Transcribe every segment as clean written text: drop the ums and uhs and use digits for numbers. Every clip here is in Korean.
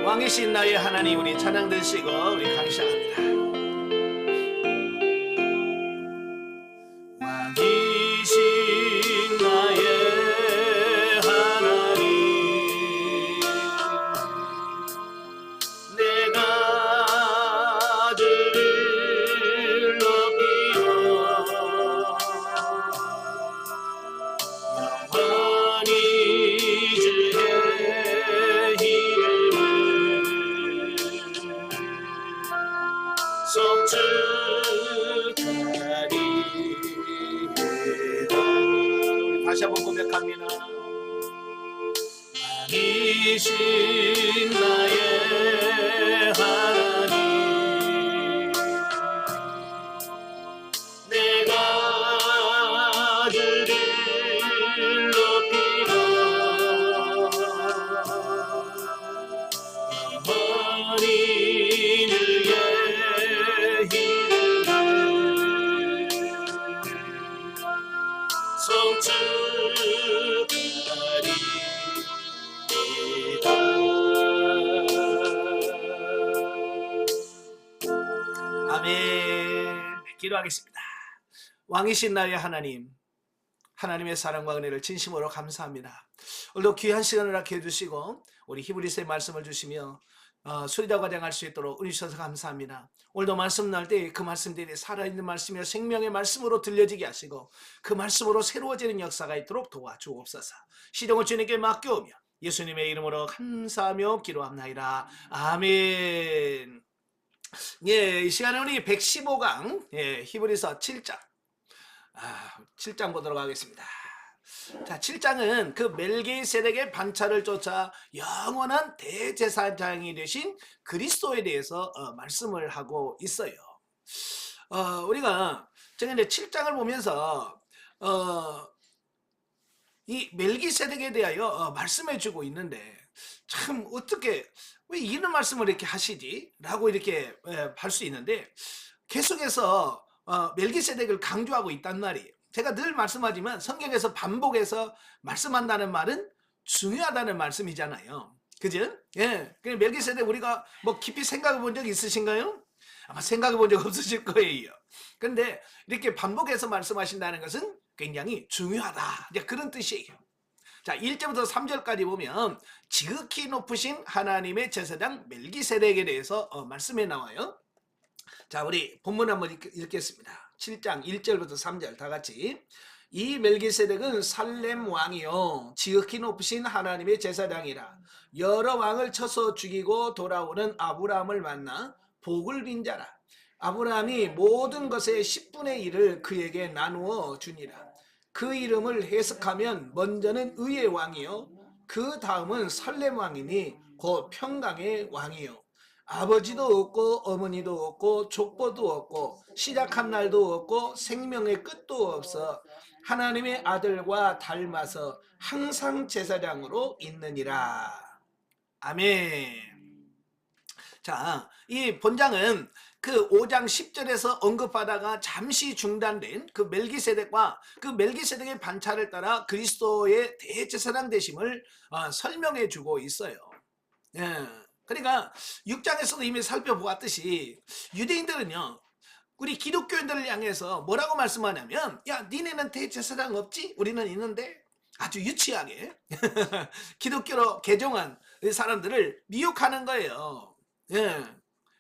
왕이신 나의 하나님, 우리 찬양 드시고 우리 감시합니다. 왕이신 나의 하나님, 내가 주를 높이며 영원히 주의 이름을 송축하리이다. 다시 한번 고백합니다. 왕이신 나의 하나님, 내가 주를 높이며 영원히 주의 이름을 송축하리이다. 아멘. 기도하겠습니다. 왕이신 나의 하나님, 하나님의 사랑과 은혜를 진심으로 감사합니다. 오늘도 귀한 시간을 갖게 해주시고 우리 히브리서의 말씀을 주시며 수리다 과장할 수 있도록 은혜 주셔서 감사합니다. 오늘도 말씀 날 때 그 말씀들이 살아있는 말씀이며 생명의 말씀으로 들려지게 하시고 그 말씀으로 새로워지는 역사가 있도록 도와주옵소서. 시동을 주님께 맡겨오며 예수님의 이름으로 감사하며 기도합나이다. 아멘. 예, 이 시간에 우리 115강 히브리서 7장 7장 보도록 하겠습니다. 자, 7장은 그 멜기세덱의 반차를 쫓아 영원한 대제사장이 되신 그리스도에 대해서 말씀을 하고 있어요. 우리가 제가 이제 7장을 보면서 이 멜기세덱에 대하여 말씀해 주고 있는데 참 어떻게 왜 이런 말씀을 이렇게 하시지? 라고 이렇게 할 수 있는데 계속해서 멜기세덱을 강조하고 있단 말이에요. 제가 늘 말씀하지만 성경에서 반복해서 말씀한다는 말은 중요하다는 말씀이잖아요. 그죠? 예. 멜기세덱 우리가 뭐 깊이 생각해 본 적 있으신가요? 아마 생각해 본 적 없으실 거예요. 그런데 이렇게 반복해서 말씀하신다는 것은 굉장히 중요하다. 이제 그런 뜻이에요. 자, 1절부터 3절까지 보면 지극히 높으신 하나님의 제사장 멜기세덱에 대해서 말씀에 나와요. 자, 우리 본문 한번 읽겠습니다. 7장 1절부터 3절 다 같이. 이 멜기세덱은 살렘 왕이요 지극히 높으신 하나님의 제사장이라. 여러 왕을 쳐서 죽이고 돌아오는 아브라함을 만나 복을 빈 자라. 아브라함이 모든 것의 10분의 1을 그에게 나누어 주니라. 그 이름을 해석하면 먼저는 의의 왕이요 그 다음은 살렘 왕이니 곧 평강의 왕이요 아버지도 없고 어머니도 없고 족보도 없고 시작한 날도 없고 생명의 끝도 없어 하나님의 아들과 닮아서 항상 제사장으로 있느니라. 아멘. 자, 이 본장은 그 5장 10절에서 언급하다가 잠시 중단된 그 멜기세덱과 그 멜기세덱의 반차를 따라 그리스도의 대제사장 되심을 설명해 주고 있어요. 예. 그러니까 6장에서도 이미 살펴보았듯이 유대인들은요 우리 기독교인들을 향해서 뭐라고 말씀하냐면 야 니네는 대제사장 없지? 우리는 있는데 아주 유치하게 기독교로 개종한 사람들을 미혹하는 거예요. 예.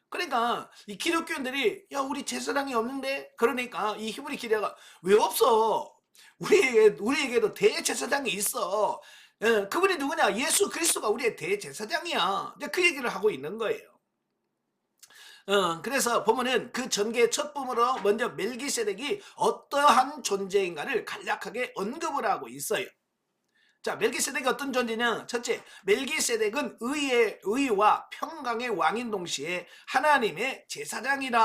그러니까 이 기독교인들이 야 우리 제사장이 없는데 그러니까 이 히브리 기자가 왜 없어? 우리에게도 대제사장이 있어. 예, 그분이 누구냐? 예수 그리스도가 우리의 대제사장이야. 그 얘기를 하고 있는 거예요. 그래서 보면은 그 전개의 첫 부분으로 먼저 멜기세덱이 어떠한 존재인가를 간략하게 언급을 하고 있어요. 자, 멜기세덱이 어떤 존재냐? 첫째, 멜기세덱은 의와 평강의 왕인 동시에 하나님의 제사장이다.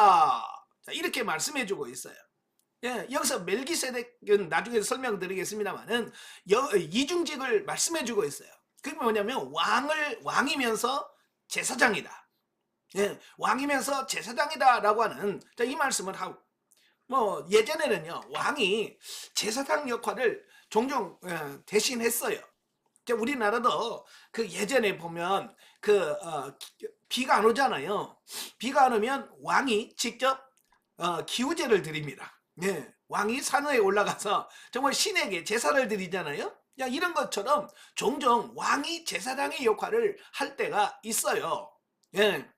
자, 이렇게 말씀해주고 있어요. 예, 여기서 멜기세덱은 나중에 설명드리겠습니다만은 이중직을 말씀해주고 있어요. 그게 뭐냐면 왕이면서 제사장이다. 예, 왕이면서 제사장이다라고 하는 이 말씀을 하고 뭐 예전에는요 왕이 제사장 역할을 종종 대신했어요. 우리나라도 그 예전에 보면 비가 안 오잖아요. 비가 안 오면 왕이 직접 기우제를 드립니다. 예, 왕이 산에 올라가서 정말 신에게 제사를 드리잖아요. 야, 이런 것처럼 종종 왕이 제사장의 역할을 할 때가 있어요. 예.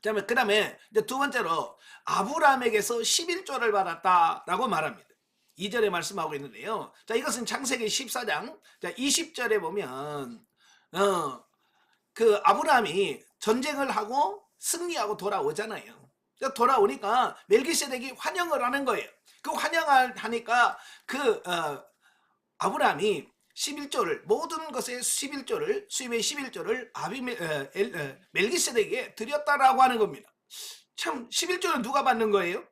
그 다음에 이제 두 번째로 아브라함에게서 11조를 받았다라고 말합니다. 2절에 말씀하고 있는데요. 자, 이것은 창세기 14장 20절에 보면 그 아브라함이 전쟁을 하고 승리하고 돌아오잖아요. 돌아오니까 멜기세덱이 환영을 하는 거예요. 그 환영을 하니까 아브라함이 11조를 모든 것의 11조를 수입의 11조를 멜기세덱에게 드렸다라고 하는 겁니다. 참 11조는 누가 받는 거예요?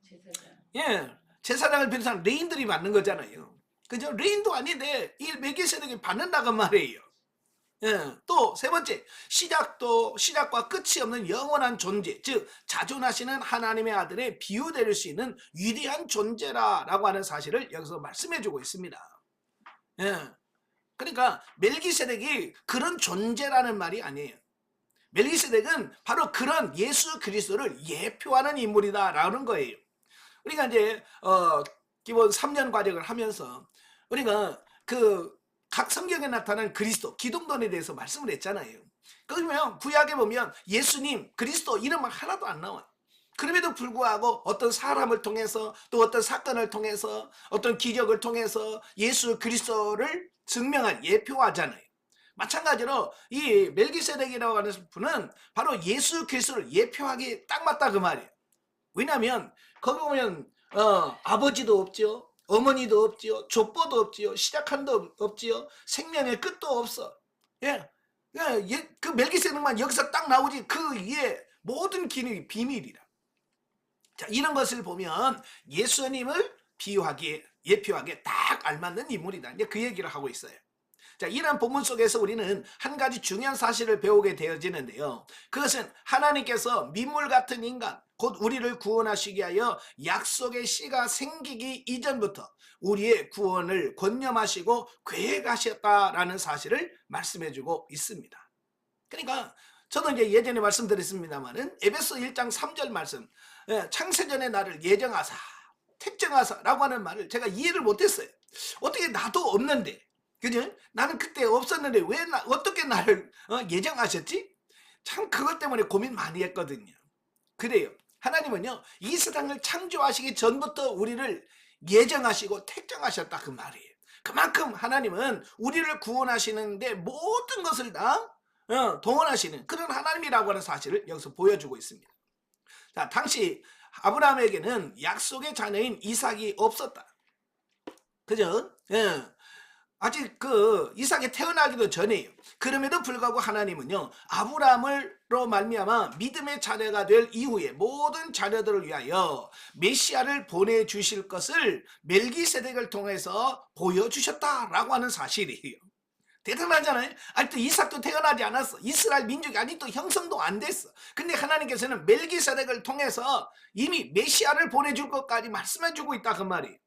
제사장. 예, 제사장을 비롯한 레인들이 받는 거잖아요. 그죠? 레인도 아닌데 이 멜기세덱이 받는다고 말이에요. 예, 또 세 번째, 시작과 끝이 없는 영원한 존재, 즉 자존하시는 하나님의 아들의 비유될 수 있는 위대한 존재라고 하는 사실을 여기서 말씀해주고 있습니다. 예, 그러니까 멜기세덱이 그런 존재라는 말이 아니에요. 멜기세덱은 바로 그런 예수 그리스도를 예표하는 인물이다라는 거예요. 우리가 이제 기본 3년 과정을 하면서 우리가 각 성경에 나타난 그리스도, 기독론에 대해서 말씀을 했잖아요. 그러면 구약에 보면 예수님, 그리스도 이름은 하나도 안 나와요. 그럼에도 불구하고 어떤 사람을 통해서 또 어떤 사건을 통해서 어떤 기적을 통해서 예수 그리스도를 증명한 예표하잖아요. 마찬가지로 이 멜기세덱이라고 하는 분은 바로 예수 그리스도를 예표하기 딱 맞다 그 말이에요. 왜냐하면 거기 보면 아버지도 없죠, 어머니도 없지요, 족보도 없지요, 시작한도 없지요, 생명의 끝도 없어. 예, 그 멜기세덱만 여기서 딱 나오지 그 위에 모든 기능이 비밀이라. 자, 이런 것을 보면 예수님을 예표하기에 딱 알맞는 인물이다. 이제 그 얘기를 하고 있어요. 자, 이런 본문 속에서 우리는 한 가지 중요한 사실을 배우게 되어지는데요. 그것은 하나님께서 민물 같은 인간, 곧 우리를 구원하시기 위하여 약속의 씨가 생기기 이전부터 우리의 구원을 권념하시고 계획하셨다라는 사실을 말씀해주고 있습니다. 그러니까 저도 이제 예전에 말씀드렸습니다만은 에베소 1장 3절 말씀, 창세전에 나를 예정하사 택정하사라고 하는 말을 제가 이해를 못했어요. 어떻게 나도 없는데, 그죠? 나는 그때 없었는데 왜 어떻게 나를 예정하셨지? 참 그것 때문에 고민 많이 했거든요. 그래요. 하나님은요, 이 세상을 창조하시기 전부터 우리를 예정하시고 택정하셨다 그 말이에요. 그만큼 하나님은 우리를 구원하시는데 모든 것을 다 동원하시는 그런 하나님이라고 하는 사실을 여기서 보여주고 있습니다. 자, 당시 아브라함에게는 약속의 자녀인 이삭이 없었다. 그죠? 예. 아직 이삭이 태어나기도 전에요. 그럼에도 불구하고 하나님은요, 아브라함으로 말미암아 믿음의 자녀가 될 이후에 모든 자녀들을 위하여 메시아를 보내주실 것을 멜기세덱을 통해서 보여주셨다라고 하는 사실이에요. 대단하잖아요. 아직도 이삭도 태어나지 않았어. 이스라엘 민족이 아직도 형성도 안 됐어. 근데 하나님께서는 멜기세덱을 통해서 이미 메시아를 보내줄 것까지 말씀해주고 있다 그 말이에요.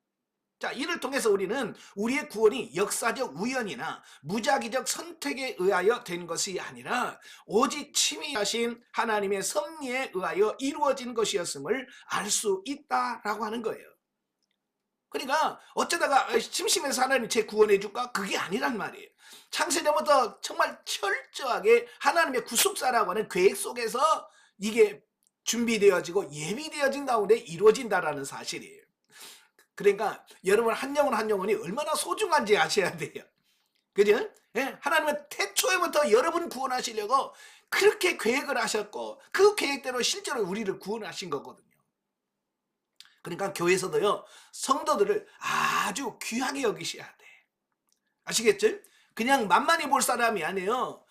자, 이를 통해서 우리는 우리의 구원이 역사적 우연이나 무작위적 선택에 의하여 된 것이 아니라 오직 치밀하신 하나님의 섭리에 의하여 이루어진 것이었음을 알 수 있다라고 하는 거예요. 그러니까 어쩌다가 심심해서 하나님 제 구원해 줄까? 그게 아니란 말이에요. 창세전부터 정말 철저하게 하나님의 구속사라고 하는 계획 속에서 이게 준비되어지고 예비되어진 가운데 이루어진다라는 사실이에요. 그러니까 여러분 한 영혼 한 영혼이 얼마나 소중한지 아셔야 돼요. 그죠? 예? 하나님은 태초에부터 여러분 구원하시려고 그렇게 계획을 하셨고 그 계획대로 실제로 우리를 구원하신 거거든요. 그러니까 교회에서도요, 성도들을 아주 귀하게 여기셔야 돼. 아시겠죠? 그냥 만만히 볼 사람이 아니에요.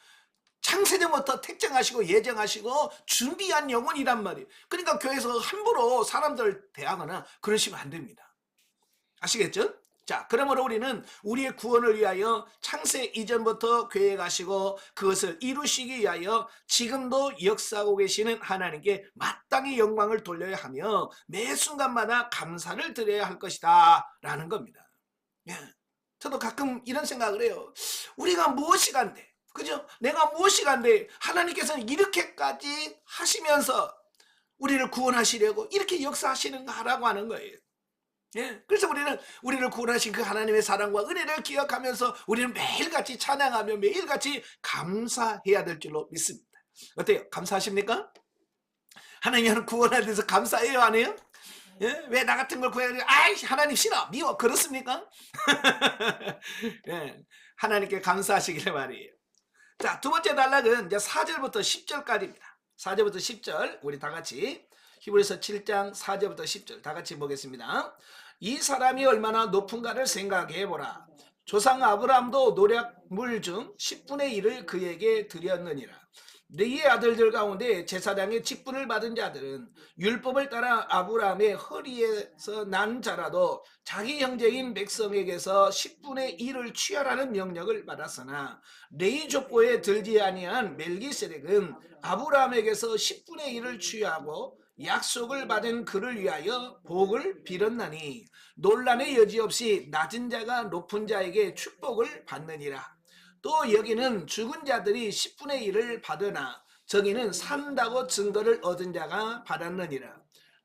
창세전부터 택정하시고 예정하시고 준비한 영혼이란 말이에요. 그러니까 교회에서 함부로 사람들 대하거나 그러시면 안 됩니다. 아시겠죠? 자, 그러므로 우리는 우리의 구원을 위하여 창세 이전부터 계획하시고 그것을 이루시기 위하여 지금도 역사하고 계시는 하나님께 마땅히 영광을 돌려야 하며 매 순간마다 감사를 드려야 할 것이다 라는 겁니다. 예. 저도 가끔 이런 생각을 해요. 우리가 무엇이 간데, 그죠? 내가 무엇이 간데 하나님께서는 이렇게까지 하시면서 우리를 구원하시려고 이렇게 역사하시는가라고 하는 거예요. 예. 그래서 우리를 구원하신 그 하나님의 사랑과 은혜를 기억하면서 우리는 매일같이 찬양하며 매일같이 감사해야 될 줄로 믿습니다. 어때요? 감사하십니까? 하나님을 구원하에 대해서 감사해요, 안 해요? 예? 왜 나 같은 걸 구해야 돼? 아이, 하나님 싫어, 미워. 그렇습니까? 예. 하나님께 감사하시길 바래요. 자, 두 번째 단락은 이제 4절부터 10절까지입니다. 4절부터 10절 우리 다 같이 히브리서 7장 4절부터 10절 다 같이 보겠습니다. 이 사람이 얼마나 높은가를 생각해 보라. 조상 아브라함도 노략물 중 10분의 1을 그에게 드렸느니라. 네의 아들들 가운데 제사장의 직분을 받은 자들은 율법을 따라 아브라함의 허리에서 난 자라도 자기 형제인 백성에게서 10분의 1을 취하라는 명령을 받았으나 레위 족보에 들지 아니한 멜기세덱은 아브라함에게서 10분의 1을 취하고 약속을 받은 그를 위하여 복을 빌었나니 논란의 여지 없이 낮은 자가 높은 자에게 축복을 받느니라. 또 여기는 죽은 자들이 10분의 1을 받으나 저기는 산다고 증거를 얻은 자가 받았느니라.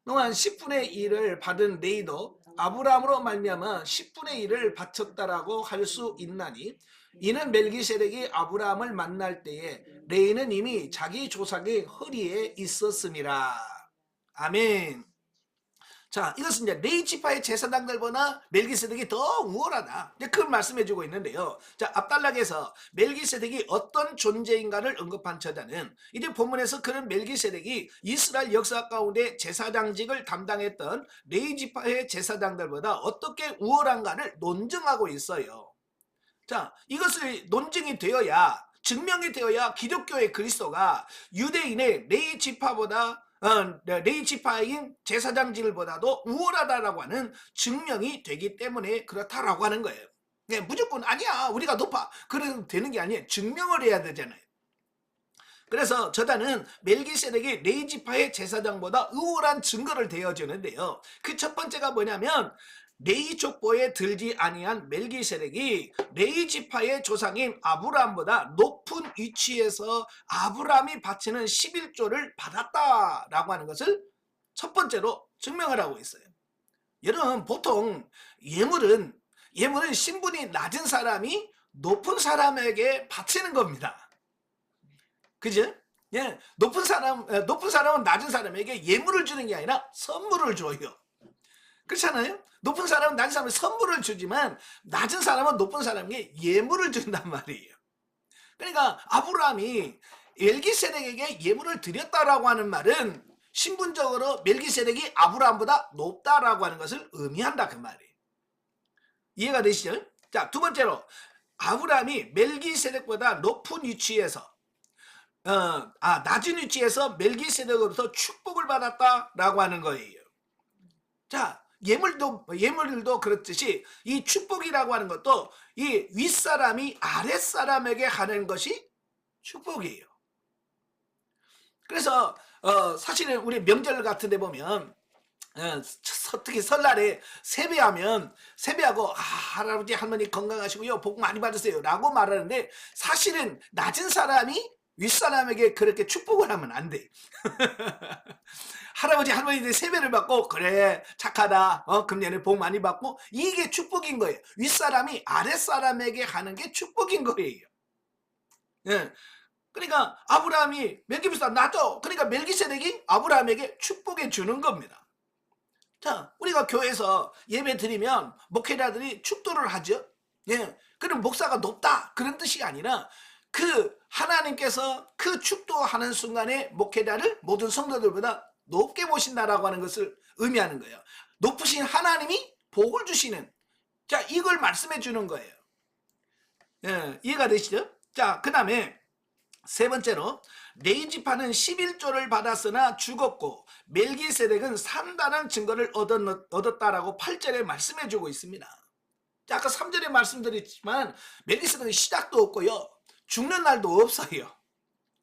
또한 10분의 1을 받은 레위도 아브라함으로 말미암아 10분의 1을 바쳤다라고 할 수 있나니 이는 멜기세덱이 아브라함을 만날 때에 레위는 이미 자기 조상의 허리에 있었음이라. 아멘. 자, 이것은 이제 레위 지파의 제사장들보다 멜기세덱이 더 우월하다. 이제 그걸 말씀해주고 있는데요. 자, 앞단락에서 멜기세덱이 어떤 존재인가를 언급한 저자는 이제 본문에서 그런 멜기세덱이 이스라엘 역사 가운데 제사장직을 담당했던 레위 지파의 제사장들보다 어떻게 우월한가를 논증하고 있어요. 자, 이것을 논증이 되어야, 증명이 되어야 기독교의 그리스도가 유대인의 레위 지파보다 레위 지파인 제사장직보다도 우월하다라고 하는 증명이 되기 때문에 그렇다라고 하는 거예요. 네, 무조건 아니야, 우리가 높아, 그래도 되는 게 아니에요. 증명을 해야 되잖아요. 그래서 저자는 멜기세덱이 레위 지파의 제사장보다 우월한 증거를 대어주는데요. 그 첫 번째가 뭐냐면 레위 족보에 들지 아니한 멜기세덱이 레위 지파의 조상인 아브라함보다 높은 위치에서 아브라함이 바치는 11조를 받았다라고 하는 것을 첫 번째로 증명을 하고 있어요. 여러분, 보통 예물은 신분이 낮은 사람이 높은 사람에게 바치는 겁니다. 그죠? 예, 높은 사람은 낮은 사람에게 예물을 주는 게 아니라 선물을 줘요. 그렇잖아요? 높은 사람은 낮은 사람에게 선물을 주지만 낮은 사람은 높은 사람에게 예물을 준단 말이에요. 그러니까 아브라함이 멜기세덱에게 예물을 드렸다라고 하는 말은 신분적으로 멜기세덱이 아브라함보다 높다라고 하는 것을 의미한다, 그 말이에요. 이해가 되시죠? 자, 두 번째로 아브라함이 멜기세덱보다 높은 위치에서 낮은 위치에서 멜기세덱으로부터 축복을 받았다라고 하는 거예요. 자, 예물들도 그렇듯이 이 축복이라고 하는 것도 이 윗사람이 아랫사람에게 하는 것이 축복이에요. 그래서 사실은 우리 명절 같은 데 보면 특히 설날에 세배하고 할아버지 할머니 건강하시고요, 복 많이 받으세요 라고 말하는데 사실은 낮은 사람이 윗사람에게 그렇게 축복을 하면 안 돼. 할아버지 할머니들 세배를 받고 그래 착하다, 금년에 복 많이 받고, 이게 축복인 거예요. 윗사람이 아랫사람에게 하는 게 축복인 거예요. 예. 그러니까 아브라함이 멜기세덱 나도, 그러니까 멜기세덱이 아브라함에게 축복해 주는 겁니다. 자, 우리가 교회에서 예배 드리면 목회자들이 축도를 하죠. 예. 그럼 목사가 높다 그런 뜻이 아니라 그 하나님께서 그 축도하는 순간에 목회자를 모든 성도들보다 높게 보신다라고 하는 것을 의미하는 거예요. 높으신 하나님이 복을 주시는, 자, 이걸 말씀해 주는 거예요. 예, 이해가 되시죠? 자, 그 다음에 세 번째로 레위 지파는 11조를 받았으나 죽었고 멜기세덱은 산다는 증거를 얻었다라고 8절에 말씀해 주고 있습니다. 자, 아까 3절에 말씀드렸지만 멜기세덱은 시작도 없고요, 죽는 날도 없어요.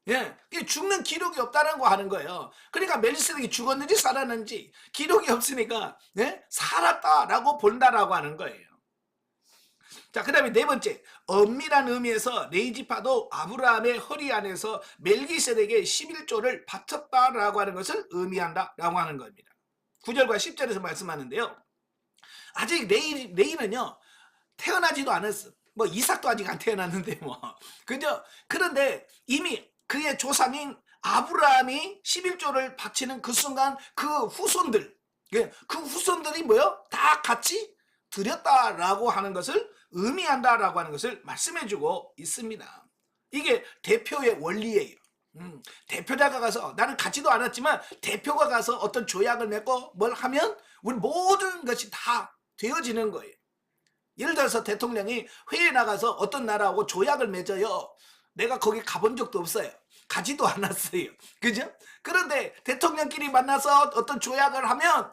예, 죽는 기록이 없다는 거 하는 거예요. 그러니까 멜기세덱이 죽었는지 살았는지 기록이 없으니까 살았다라고 본다라고 하는 거예요. 자, 그 다음에 네 번째, 엄밀한 의미에서 레이지파도 아브라함의 허리 안에서 멜기세덱의 11조를 바쳤다라고 하는 것을 의미한다라고 하는 겁니다. 9절과 10절에서 말씀하는데요. 아직 레이는요, 태어나지도 않았어. 뭐 이삭도 아직 안 태어났는데 뭐 그죠? 그런데 이미 그의 조상인 아브라함이 11조를 바치는 그 순간 그 후손들, 그 후손들이 뭐요? 다 같이 드렸다라고 하는 것을 의미한다라고 하는 것을 말씀해주고 있습니다. 이게 대표의 원리예요. 대표자가 가서, 나는 갖지도 않았지만 대표가 가서 어떤 조약을 맺고 뭘 하면 우리 모든 것이 다 되어지는 거예요. 예를 들어서 대통령이 회의에 나가서 어떤 나라하고 조약을 맺어요. 내가 거기 가본 적도 없어요. 가지도 않았어요. 그죠? 그런데 대통령끼리 만나서 어떤 조약을 하면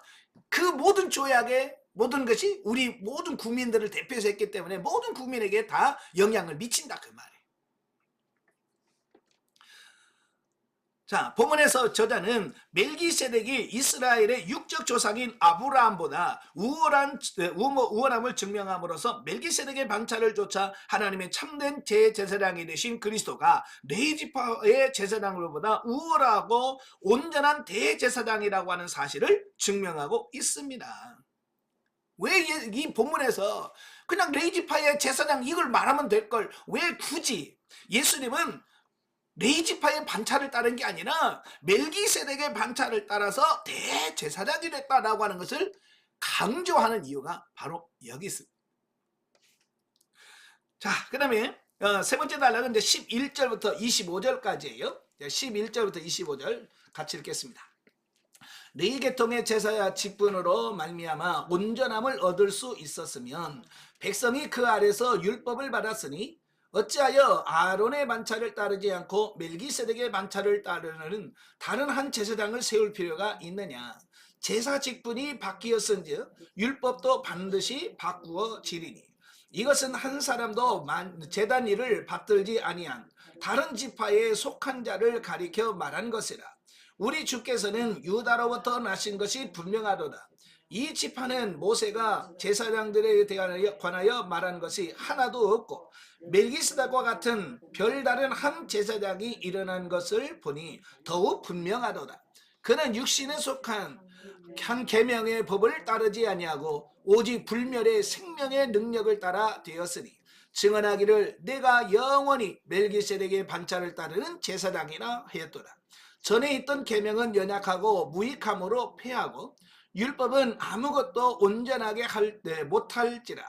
그 모든 조약의 모든 것이 우리 모든 국민들을 대표해서 했기 때문에 모든 국민에게 다 영향을 미친다, 그 말이에요. 자, 본문에서 저자는 멜기세덱이 이스라엘의 육적 조상인 아브라함보다 우월함을 증명함으로써 멜기세덱의 반차를 쫓아 하나님의 참된 제사장이 되신 그리스도가 레위지파의 제사장으로보다 우월하고 온전한 대제사장이라고 하는 사실을 증명하고 있습니다. 왜 이 본문에서 그냥 레위지파의 제사장 이걸 말하면 될 걸 왜 굳이 예수님은 레위지파의 반차를 따른 게 아니라 멜기세덱의 반차를 따라서 대제사장이 됐다라고 하는 것을 강조하는 이유가 바로 여기 있습니다. 자, 그 다음에 세 번째 단락은 이제 11절부터 25절까지예요. 11절부터 25절 같이 읽겠습니다. 레위 계통의 제사야 직분으로 말미암아 온전함을 얻을 수 있었으면 백성이 그 아래서 율법을 받았으니 어찌하여 아론의 반차를 따르지 않고 멜기세덱의 반차를 따르는 다른 한 제사장을 세울 필요가 있느냐. 제사 직분이 바뀌었은즉 율법도 반드시 바꾸어지리니 이것은 한 사람도 제단 일을 받들지 아니한 다른 지파에 속한 자를 가리켜 말한 것이라. 우리 주께서는 유다로부터 나신 것이 분명하도다. 이 지파는 모세가 제사장들에 관하여 말한 것이 하나도 없고 멜기세덱과 같은 별다른 한 제사장이 일어난 것을 보니 더욱 분명하도다. 그는 육신에 속한 한 계명의 법을 따르지 아니하고 오직 불멸의 생명의 능력을 따라 되었으니 증언하기를 내가 영원히 멜기세덱의 반차를 따르는 제사장이라 하였도다. 전에 있던 계명은 연약하고 무익함으로 폐하고 율법은 아무것도 온전하게 못할지라.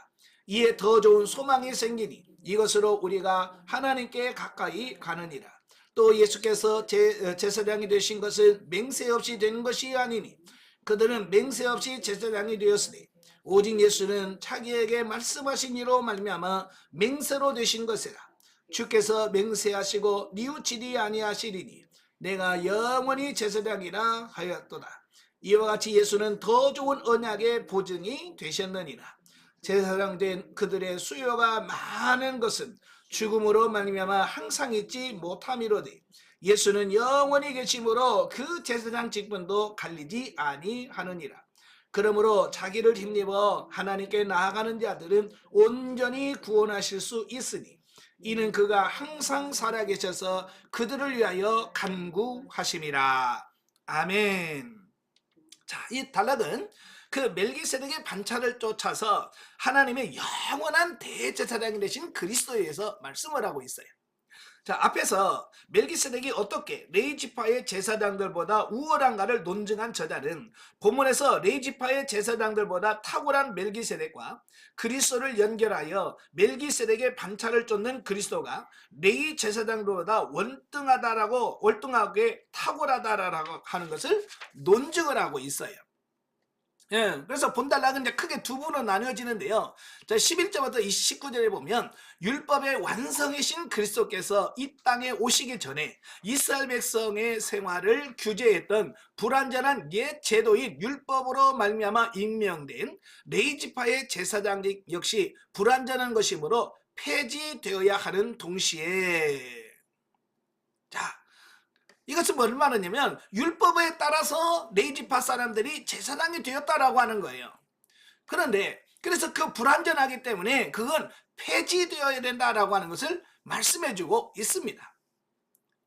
이에 더 좋은 소망이 생기니 이것으로 우리가 하나님께 가까이 가느니라. 또 예수께서 제사장이 되신 것은 맹세 없이 된 것이 아니니 그들은 맹세 없이 제사장이 되었으니 오직 예수는 자기에게 말씀하신 이로 말미암아 맹세로 되신 것이라. 주께서 맹세하시고 뉘우치지 아니하시리니 내가 영원히 제사장이라 하였도다. 이와 같이 예수는 더 좋은 언약의 보증이 되셨느니라. 제사장 된 그들의 수요가 많은 것은 죽음으로 말미암아 항상 있지 못함이로되 예수는 영원히 계심으로 그 제사장 직분도 갈리지 아니하느니라. 그러므로 자기를 힘입어 하나님께 나아가는 자들은 온전히 구원하실 수 있으니 이는 그가 항상 살아계셔서 그들을 위하여 간구하심이라. 아멘. 자, 이 단락은 그 멜기세덱의 반차를 쫓아서 하나님의 영원한 대제사장이 되신 그리스도에 의해서 말씀을 하고 있어요. 자, 앞에서 멜기세덱이 어떻게 레위지파의 제사장들보다 우월한가를 논증한 저자는 본문에서 레위지파의 제사장들보다 탁월한 멜기세덱과 그리스도를 연결하여 멜기세덱의 반차를 쫓는 그리스도가 레위 제사장들보다 월등하게 탁월하다라고 하는 것을 논증을 하고 있어요. 예, 그래서 본단락은 이제 크게 두 부로 나뉘어지는데요. 자, 11절부터 19절에 보면 율법의 완성이신 그리스도께서 이 땅에 오시기 전에 이스라엘 백성의 생활을 규제했던 불완전한 옛 제도인 율법으로 말미암아 임명된 레위지파의 제사장직 역시 불완전한 것이므로 폐지되어야 하는 동시에, 자, 이것은 뭘 말하냐면 율법에 따라서 레위지파 사람들이 제사장이 되었다라고 하는 거예요. 그런데 그래서 그 불완전하기 때문에 그건 폐지되어야 된다라고 하는 것을 말씀해주고 있습니다.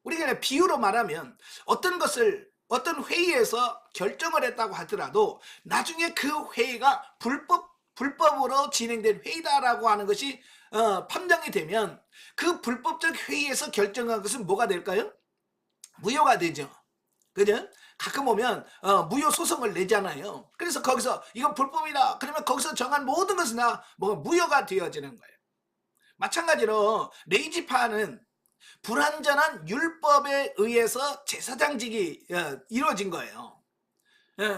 우리가 비유로 말하면 어떤 회의에서 결정을 했다고 하더라도 나중에 그 회의가 불법으로 진행된 회의다라고 하는 것이 판정이 되면 그 불법적 회의에서 결정한 것은 뭐가 될까요? 무효가 되죠. 그죠? 가끔 보면 무효 소송을 내잖아요. 그래서 거기서 이건 불법이다. 그러면 거기서 정한 모든 것은 다 무효가 되어지는 거예요. 마찬가지로 레이지파는 불완전한 율법에 의해서 제사장직이 이루어진 거예요.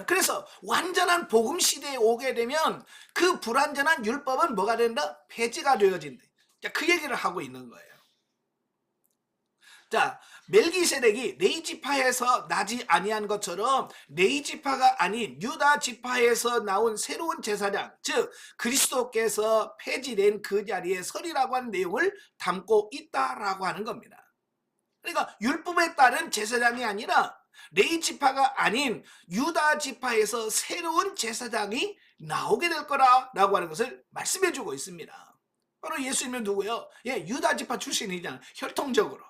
그래서 완전한 복음 시대에 오게 되면 그 불완전한 율법은 뭐가 된다? 폐지가 되어진다. 그 얘기를 하고 있는 거예요. 자, 멜기세덱이 레위 지파에서 나지 아니한 것처럼 레위 지파가 아닌 유다 지파에서 나온 새로운 제사장, 즉 그리스도께서 폐지된 그 자리에 서리라고 하는 내용을 담고 있다라고 하는 겁니다. 그러니까 율법에 따른 제사장이 아니라 레위 지파가 아닌 유다 지파에서 새로운 제사장이 나오게 될 거라고 하는 것을 말씀해 주고 있습니다. 바로 예수님은 누구요? 유다 지파 출신이잖아요. 혈통적으로.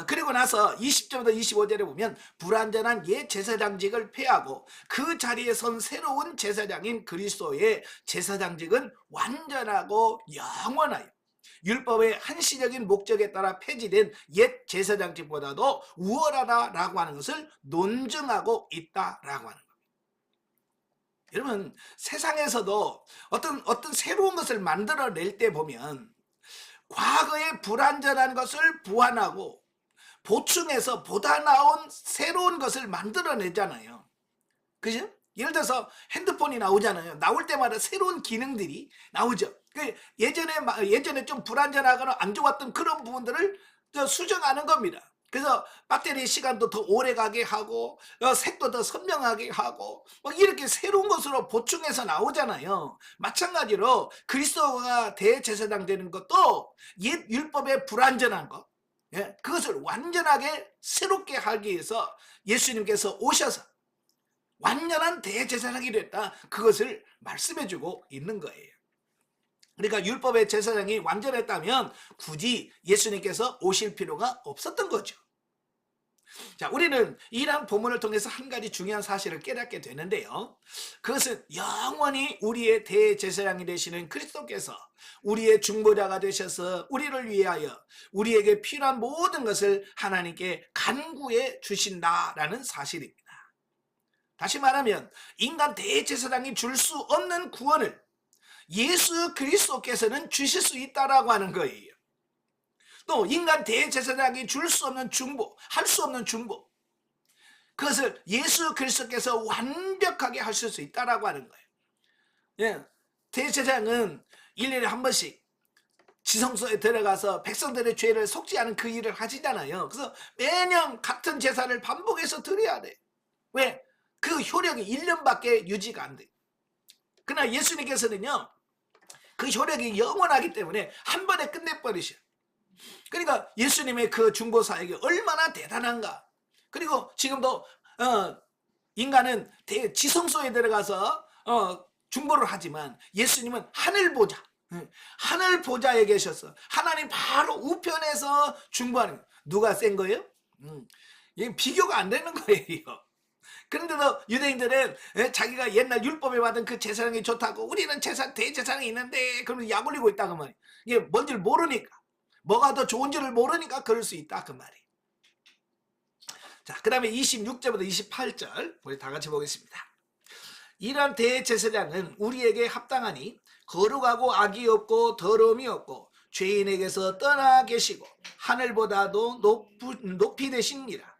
그리고 나서 20절부터 25절에 보면 불완전한 옛 제사장직을 폐하고 그 자리에 선 새로운 제사장인 그리스도의 제사장직은 완전하고 영원하여 율법의 한시적인 목적에 따라 폐지된 옛 제사장직보다도 우월하다라고 하는 것을 논증하고 있다라고 하는 겁니다. 여러분, 세상에서도 어떤 새로운 것을 만들어낼 때 보면 과거의 불완전한 것을 보완하고 보충해서 보다 나은 새로운 것을 만들어내잖아요. 그죠? 예를 들어서 핸드폰이 나오잖아요. 나올 때마다 새로운 기능들이 나오죠. 예전에 좀 불완전하거나 안 좋았던 그런 부분들을 수정하는 겁니다. 그래서 배터리 시간도 더 오래 가게 하고 색도 더 선명하게 하고 이렇게 새로운 것으로 보충해서 나오잖아요. 마찬가지로 그리스도가 대제사장 되는 것도 옛 율법의 불완전한 것, 그것을 완전하게 새롭게 하기 위해서 예수님께서 오셔서 완전한 대제사장이 됐다. 그것을 말씀해주고 있는 거예요. 그러니까 율법의 제사장이 완전했다면 굳이 예수님께서 오실 필요가 없었던 거죠. 자, 우리는 이러한 본문을 통해서 한 가지 중요한 사실을 깨닫게 되는데요. 그것은 영원히 우리의 대제사장이 되시는 그리스도께서 우리의 중보자가 되셔서 우리를 위하여 우리에게 필요한 모든 것을 하나님께 간구해 주신다라는 사실입니다. 다시 말하면 인간 대제사장이 줄 수 없는 구원을 예수 그리스도께서는 주실 수 있다라고 하는 거예요. 또 인간 대제사장이 줄 수 없는 중보, 할 수 없는 중보, 그것을 예수 그리스도께서 완벽하게 하실 수 있다라고 하는 거예요. 대제사장은 1년에 한 번씩 지성소에 들어가서 백성들의 죄를 속지 않은 그 일을 하시잖아요. 그래서 매년 같은 제사를 반복해서 드려야 돼. 왜? 그 효력이 1년밖에 유지가 안 돼. 그러나 예수님께서는요, 그 효력이 영원하기 때문에 한 번에 끝내버리셔. 그러니까 예수님의 그 중보 사역이 얼마나 대단한가. 그리고 지금도 인간은 지성소에 들어가서 중보를 하지만 예수님은 하늘 보좌에 계셔서 하나님 바로 우편에서 중보하는 거예요. 누가 센 거예요? 이게 비교가 안 되는 거예요. 그런데도 유대인들은 자기가 옛날 율법에 받은 그 제사장이 좋다고, 우리는 대제사장이 있는데 그러면 약 올리고 있다 그 말이에요. 이게 뭔지를 모르니까, 뭐가 더 좋은지를 모르니까 그럴 수 있다 그 말이에요. 자, 그 다음에 26절부터 28절 우리 다 같이 보겠습니다. 이러한 대제사장은 우리에게 합당하니 거룩하고 악이 없고 더러움이 없고 죄인에게서 떠나 계시고 하늘보다도 높이 되십니다.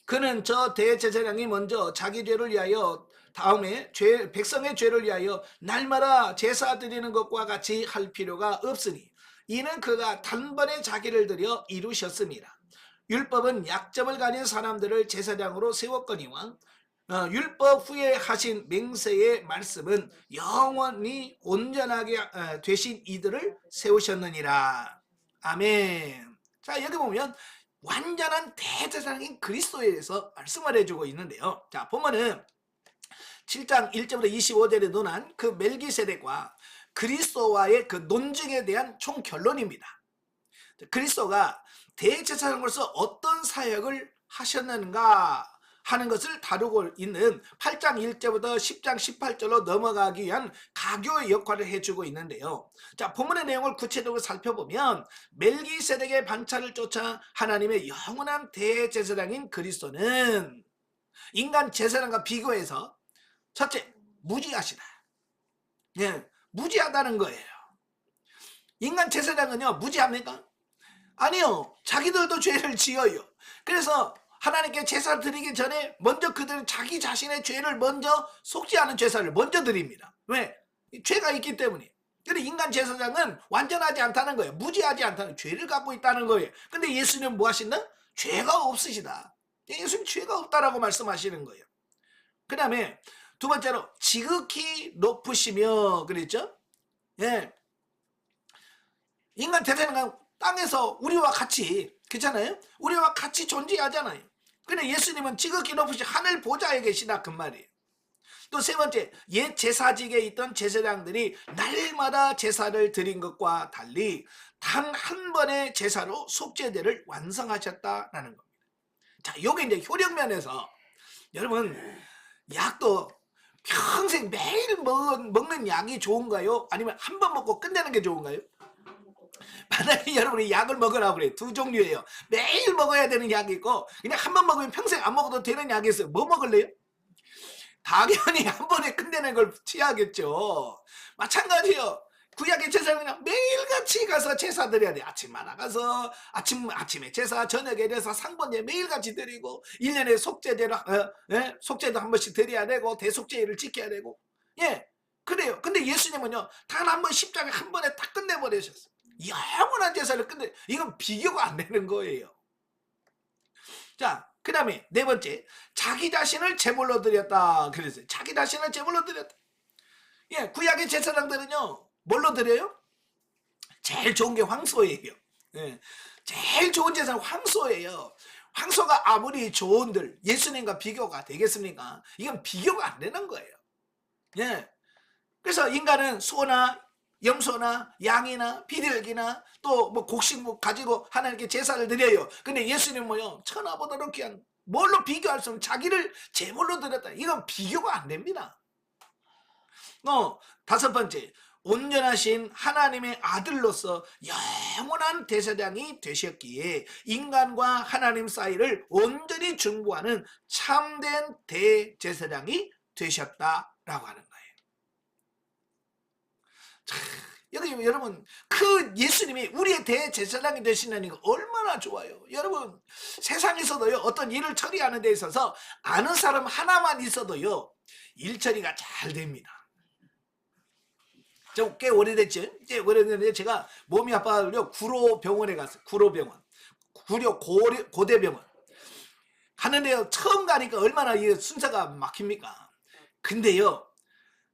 그는 저 대제사장이 먼저 자기 죄를 위하여 다음에 백성의 죄를 위하여 날마다 제사 드리는 것과 같이 할 필요가 없으니 이는 그가 단번에 자기를 들여 이루셨습니다. 율법은 약점을 가진 사람들을 제사장으로 세웠거니와 율법 후에 하신 맹세의 말씀은 영원히 온전하게 되신 이들을 세우셨느니라. 아멘. 자, 여기 보면 완전한 대제사장인 그리스도에 대해서 말씀을 해주고 있는데요. 자, 보면은 7장 1절부터 25절에 논한 그 멜기세덱과 그리스도와의 그 논증에 대한 총결론입니다. 그리스도가 대제사장으로서 어떤 사역을 하셨는가 하는 것을 다루고 있는 8장 1절부터 10장 18절로 넘어가기 위한 가교의 역할을 해주고 있는데요. 자, 본문의 내용을 구체적으로 살펴보면 멜기세덱의 반차를 쫓아 하나님의 영원한 대제사장인 그리스도는 인간 제사장과 비교해서 첫째, 무지하시다. 예, 무지하다는 거예요. 인간 제사장은요, 무지합니까? 아니요. 자기들도 죄를 지어요. 그래서 하나님께 제사 드리기 전에 먼저 그들은 자기 자신의 죄를 먼저 속지 않은 제사를 먼저 드립니다. 왜? 죄가 있기 때문에. 근데 인간 제사장은 완전하지 않다는 거예요. 무지하지 않다는 거예요. 죄를 갖고 있다는 거예요. 근데 예수님은 뭐 하신다? 죄가 없으시다. 예수님 죄가 없다라고 말씀하시는 거예요. 그 다음에 두 번째로 지극히 높으시며 그랬죠? 예. 인간 제사장은 땅에서 우리와 같이, 그렇잖아요? 우리와 같이 존재하잖아요. 근데 예수님은 지극히 높으신 하늘 보좌에 계시다 그 말이에요. 또 세 번째, 옛 제사직에 있던 제사장들이 날마다 제사를 드린 것과 달리 단 한 번의 제사로 속죄제를 완성하셨다라는 겁니다. 자, 요게 이제 효력면에서 여러분 약도 평생 매일 먹는 약이 좋은가요? 아니면 한 번 먹고 끝내는 게 좋은가요? 만약에 여러분이 약을 먹으라고 그래요. 두 종류예요. 매일 먹어야 되는 약이 있고 그냥 한 번 먹으면 평생 안 먹어도 되는 약이 있어요. 뭐 먹을래요? 당연히 한 번에 끝내는 걸 취하겠죠. 마찬가지요. 구약의 제사는 그냥 매일같이 가서 제사 드려야 돼. 아침마다 가서 아침에 제사, 저녁에 제사, 상번제 매일같이 드리고 1년에 속죄도 한 번씩 드려야 되고 대속죄를 지켜야 되고. 예, 그래요. 근데 예수님은요, 단 한 번 십자가 한 번에 딱 끝내버리셨어요. 영원한 제사를 끝내. 이건 비교가 안 되는 거예요. 자, 그 다음에 네 번째, 자기 자신을 제물로 드렸다 그랬어요. 자기 자신을 제물로 드렸다. 예, 구약의 제사장들은요 뭘로 드려요? 제일 좋은 게 황소예요. 예, 제일 좋은 제사는 황소예요. 황소가 아무리 좋은들 예수님과 비교가 되겠습니까? 이건 비교가 안 되는 거예요. 예, 그래서 인간은 소나 염소나 양이나 비둘기나 또 뭐 곡식 가지고 하나님께 제사를 드려요. 근데 예수님 뭐요? 천하보다 귀한 뭘로 비교할 수 없는 자기를 제물로 드렸다. 이건 비교가 안 됩니다. 다섯 번째, 온전하신 하나님의 아들로서 영원한 대제사장이 되셨기에 인간과 하나님 사이를 온전히 중보하는 참된 대제사장이 되셨다라고 하는 거예요. 자, 여러분 그 예수님이 우리의 대제사장이 되시는 거 얼마나 좋아요. 여러분 세상에서도요 어떤 일을 처리하는 데 있어서 아는 사람 하나만 있어도요 일 처리가 잘 됩니다. 저 꽤 오래됐죠. 이제 오래됐는데 제가 몸이 아파가지고 구로병원에 갔어요. 구로병원, 고대병원 가는데요 처음 가니까 얼마나 이 순서가 막힙니까. 근데요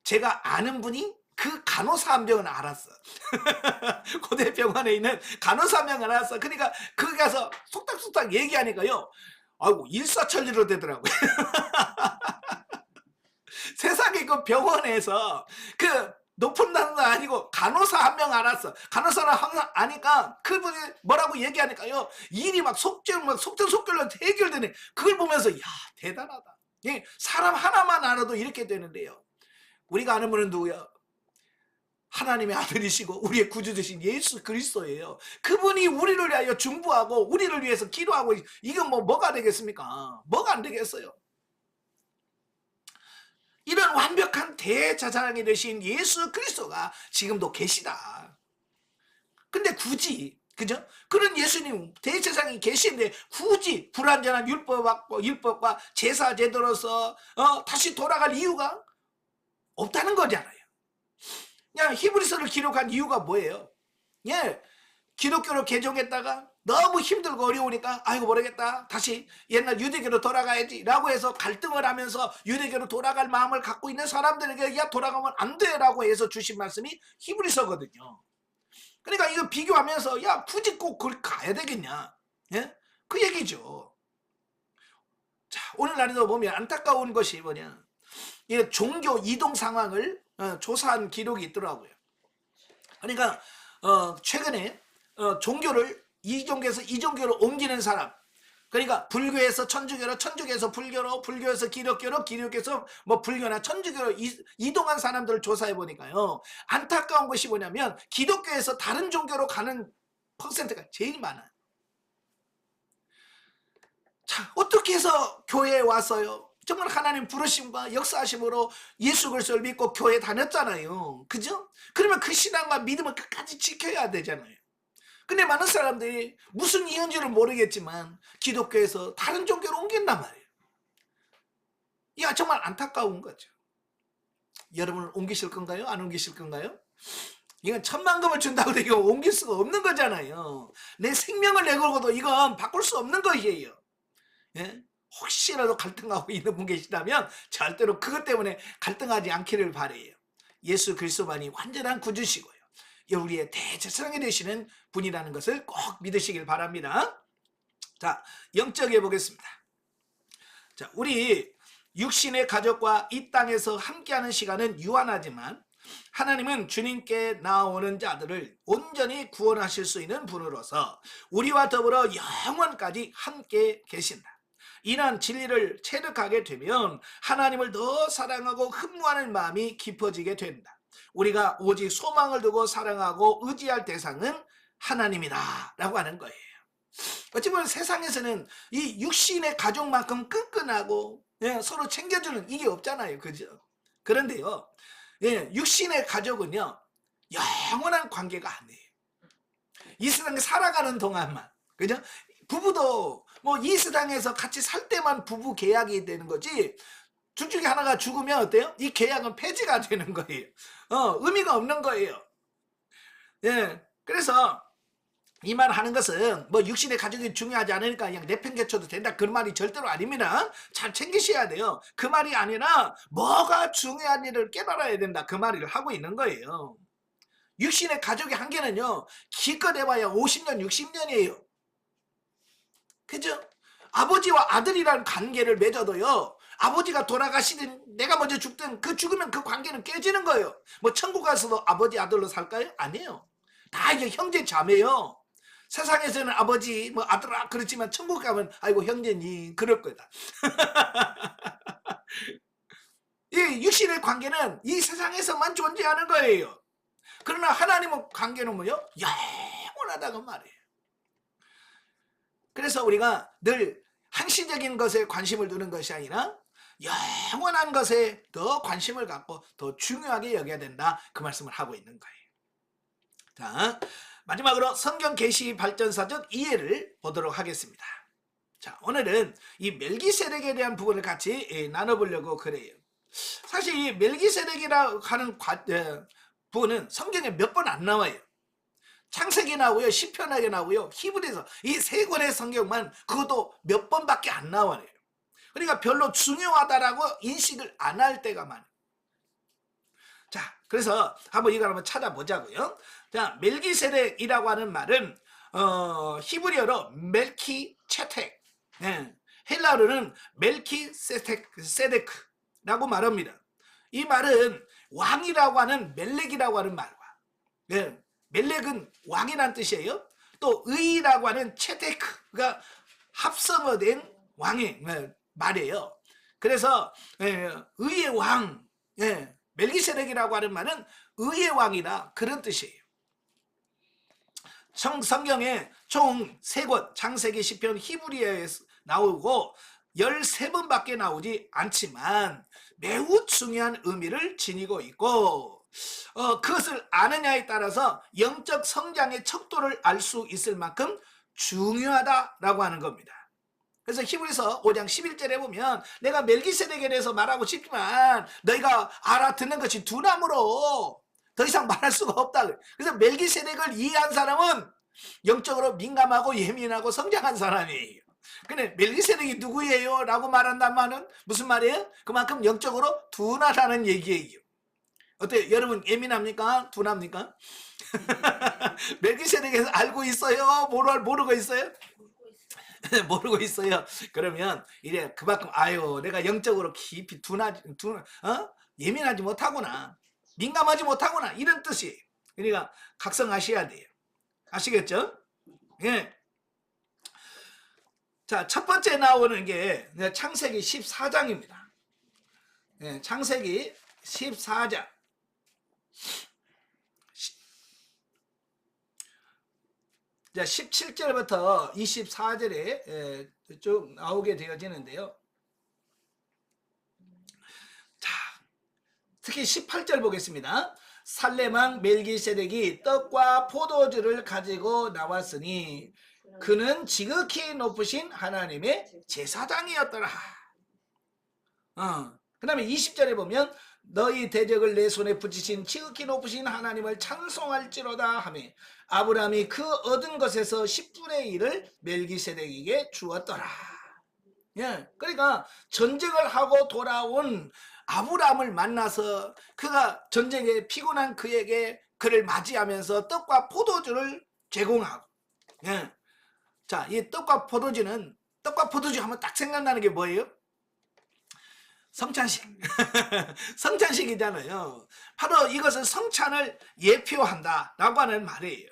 제가 아는 분이 그 간호사 한 명은 알았어. 고대병원에 있는 간호사 한 명은 알았어. 그러니까 거기 가서 속닥속닥 얘기하니까요 아이고 일사천리로 되더라고요. 세상에 그 병원에서 그 높은 단도 아니고 간호사 한 명 알았어. 간호사는 항상 아니까 그분이 뭐라고 얘기하니까요 일이 막 속전속결로 해결되네. 그걸 보면서 야 대단하다. 예, 사람 하나만 알아도 이렇게 되는데요. 우리가 아는 분은 누구야? 하나님의 아들이시고 우리의 구주 되신 예수 그리스도예요. 그분이 우리를 위하여 중보하고 우리를 위해서 기도하고 이건 뭐가 되겠습니까? 뭐가 안 되겠어요. 이런 완벽한 대제사장이 되신 예수 그리스도가 지금도 계시다. 근데 굳이 그죠? 그런 예수님 대제사장이 계신데 굳이 불완전한 율법과 제사 제도로서 다시 돌아갈 이유가 없다는 거잖아요. 그냥 히브리서를 기록한 이유가 뭐예요? 예, 기독교로 개종했다가 너무 힘들고 어려우니까 아이고 모르겠다 다시 옛날 유대교로 돌아가야지 라고 해서 갈등을 하면서 유대교로 돌아갈 마음을 갖고 있는 사람들에게 야 돌아가면 안 돼 라고 해서 주신 말씀이 히브리서거든요. 그러니까 이거 비교하면서 야 굳이 꼭 그걸 가야 되겠냐, 예? 그 얘기죠. 자, 오늘날에도 보면 안타까운 것이 뭐냐, 이 종교 이동 상황을 조사한 기록이 있더라고요. 그러니까 최근에 종교를 이 종교에서 이 종교로 옮기는 사람, 그러니까 불교에서 천주교로, 천주교에서 불교로, 불교에서 기독교로, 기독교에서 뭐 불교나 천주교로 이동한 사람들을 조사해 보니까요, 안타까운 것이 뭐냐면 기독교에서 다른 종교로 가는 퍼센트가 제일 많아요. 자, 어떻게 해서 교회에 왔어요? 정말 하나님 부르심과 역사하심으로 예수 그리스도를 믿고 교회 다녔잖아요. 그죠? 그러면 그 신앙과 믿음을 끝까지 지켜야 되잖아요. 근데 많은 사람들이 무슨 이유인지를 모르겠지만 기독교에서 다른 종교로 옮긴단 말이에요. 이거 정말 안타까운 거죠. 여러분을 옮기실 건가요? 안 옮기실 건가요? 이건 천만금을 준다고 해도 이거 옮길 수가 없는 거잖아요. 내 생명을 내걸고도 이건 바꿀 수 없는 것이에요. 예? 혹시라도 갈등하고 있는 분 계시다면 절대로 그것 때문에 갈등하지 않기를 바라요. 예수 그리스도만이 완전한 구주시고요, 우리의 대제사장이 되시는 분이라는 것을 꼭 믿으시길 바랍니다. 자, 영적에 보겠습니다. 자, 우리 육신의 가족과 이 땅에서 함께하는 시간은 유한하지만 하나님은 주님께 나오는 자들을 온전히 구원하실 수 있는 분으로서 우리와 더불어 영원까지 함께 계신다. 이런 진리를 체득하게 되면 하나님을 더 사랑하고 흠모하는 마음이 깊어지게 된다. 우리가 오직 소망을 두고 사랑하고 의지할 대상은 하나님이다 라고 하는 거예요. 어찌 보면 세상에서는 이 육신의 가족만큼 끈끈하고 서로 챙겨주는 이게 없잖아요. 그죠? 그런데요, 육신의 가족은요, 영원한 관계가 아니에요. 이 세상에 살아가는 동안만. 그죠? 부부도 뭐 이 세상에서 같이 살 때만 부부 계약이 되는 거지, 둘 중에 하나가 죽으면 어때요? 이 계약은 폐지가 되는 거예요. 의미가 없는 거예요. 그래서 이 말 하는 것은 뭐 육신의 가족이 중요하지 않으니까 그냥 내팽개쳐도 된다, 그런 말이 절대로 아닙니다. 잘 챙기셔야 돼요. 그 말이 아니라 뭐가 중요한 일을 깨달아야 된다, 그 말을 하고 있는 거예요. 육신의 가족의 한계는요, 기껏 해봐야 50년 60년이에요 그죠? 아버지와 아들이라는 관계를 맺어도요, 아버지가 돌아가시든 내가 먼저 죽든 그 죽으면 그 관계는 깨지는 거예요. 뭐 천국 가서도 아버지 아들로 살까요? 아니에요. 다 이제 형제 자매요. 세상에서는 아버지 뭐 아들아 그렇지만 천국 가면 아이고 형제니 그럴 거다. 이 육신의 관계는 이 세상에서만 존재하는 거예요. 그러나 하나님의 관계는 뭐요? 영원하다고 말이에요. 그래서 우리가 늘 한시적인 것에 관심을 두는 것이 아니라 영원한 것에 더 관심을 갖고 더 중요하게 여겨야 된다, 그 말씀을 하고 있는 거예요. 자, 마지막으로 성경 계시 발전사적 이해를 보도록 하겠습니다. 자, 오늘은 이 멜기세덱에 대한 부분을 같이 나눠보려고 그래요. 사실 이 멜기세덱이라고 하는 부분은 성경에 몇 번 안 나와요. 창세기 나오고요, 시편에 나오고요, 히브리서 이 세 권의 성경만, 그것도 몇 번밖에 안 나와요. 그러니까 별로 중요하다라고 인식을 안 할 때가 많아요. 자, 그래서 한번 이걸 한번 찾아보자고요. 자, 멜기세덱이라고 하는 말은 히브리어로 멜키체텍, 헬라어로는 멜키세데크라고 말합니다. 이 말은 왕이라고 하는 멜렉이라고 하는 말과, 멜렉은 왕이란 뜻이에요. 또 의라고 하는 체테크가 합성어된 왕의 말이에요. 그래서 의의 왕, 멜기세덱이라고 하는 말은 의의 왕이다, 그런 뜻이에요. 성경에 총 3권, 창세기, 시편, 히브리어에 나오고 13번밖에 나오지 않지만 매우 중요한 의미를 지니고 있고, 그것을 아느냐에 따라서 영적 성장의 척도를 알 수 있을 만큼 중요하다라고 하는 겁니다. 그래서 히브리서 5장 11절에 보면 내가 멜기세덱에 대해서 말하고 싶지만 너희가 알아듣는 것이 두나무로 더 이상 말할 수가 없다. 그래서 멜기세덱을 이해한 사람은 영적으로 민감하고 예민하고 성장한 사람이에요. 근데 멜기세덱이 누구예요? 라고 말한다면 무슨 말이에요? 그만큼 영적으로 둔하다는 얘기예요. 어때요? 여러분 예민합니까? 둔합니까? 멜기세덱에서 알고 있어요? 모르고 있어요? 모르고 있어요. 그러면 이제 그만큼 아유 내가 영적으로 깊이 예민하지 못하구나. 민감하지 못하구나. 이런 뜻이. 그러니까 각성하셔야 돼요. 아시겠죠? 예. 자, 첫 번째 나오는 게 창세기 14장입니다. 예, 창세기 14장. 자, 17절부터 24절에 쭉 나오게 되어지는데요. 자, 특히 18절 보겠습니다. 살레망 멜기세덱이 떡과 포도주를 가지고 나왔으니 그는 지극히 높으신 하나님의 제사장이었더라. 그 다음에 20절에 보면 너희 대적을 내 손에 붙이신 지극히 높으신 하나님을 찬송할지로다 하며 아브라함이 그 얻은 것에서 10분의 1을 멜기세덱에게 주었더라. 예, 그러니까 전쟁을 하고 돌아온 아브라함을 만나서 그가 전쟁에 피곤한 그에게 그를 맞이하면서 떡과 포도주를 제공하고, 예. 자, 이 떡과 포도주 하면 딱 생각나는 게 뭐예요? 성찬식. 성찬식이잖아요. 바로 이것은 성찬을 예표한다라고 하는 말이에요.